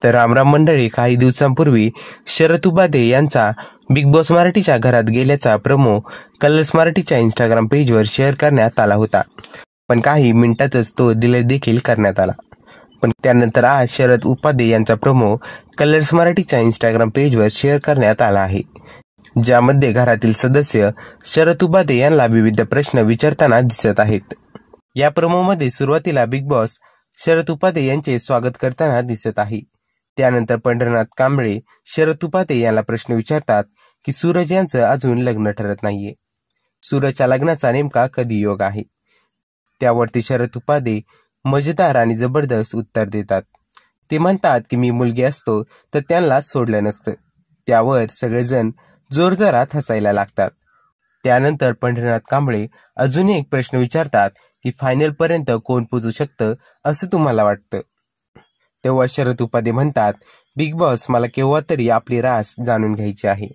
तर रामराम मंडळी, काही दिवसांपूर्वी शरद उपाध्ये यांचा बिग बॉस मराठीच्या घरात गेल्याचा प्रोमो कलर्स मराठीच्या इंस्टाग्राम पेजवर शेअर करण्यात आला होता. पण काही मिनिटातच तो डिलीट देखील करण्यात आला. पण त्यानंतर आज शरद उपाध्ये यांचा प्रोमो कलर्स मराठीच्या इंस्टाग्राम पेजवर शेअर करण्यात आला आहे, ज्यामध्ये घरातील सदस्य शरद उपाध्ये यांना विविध प्रश्न विचारताना दिसत आहेत. या प्रोमोमध्ये सुरुवातीला बिग बॉस शरद उपाध्ये यांचे स्वागत करताना दिसत आहे. त्यानंतर पंढरीनाथ कांबळे शरद उपाध्ये यांना प्रश्न विचारतात की सूरज यांचं अजून लग्न ठरत नाहीये. सूरजच्या लग्नाचा नेमका कधी योग आहे? त्यावरती शरद उपाध्ये मजेदार आणि जबरदस्त उत्तर देतात. ते म्हणतात की मी मुलगी असतो तर त्यांना सोडलं नसतं. त्यावर सगळेजण जोरजोरात हसायला लागतात. त्यानंतर पंढरीनाथ कांबळे अजून एक प्रश्न विचारतात की फायनल पर्यंत कोण पोहोचू शकतं असं तुम्हाला वाटतं? तेव्हा शरद उपाध्ये म्हणतात, बिग बॉस, मला केव्हा तरी आपली रास जाणून घ्यायची आहे.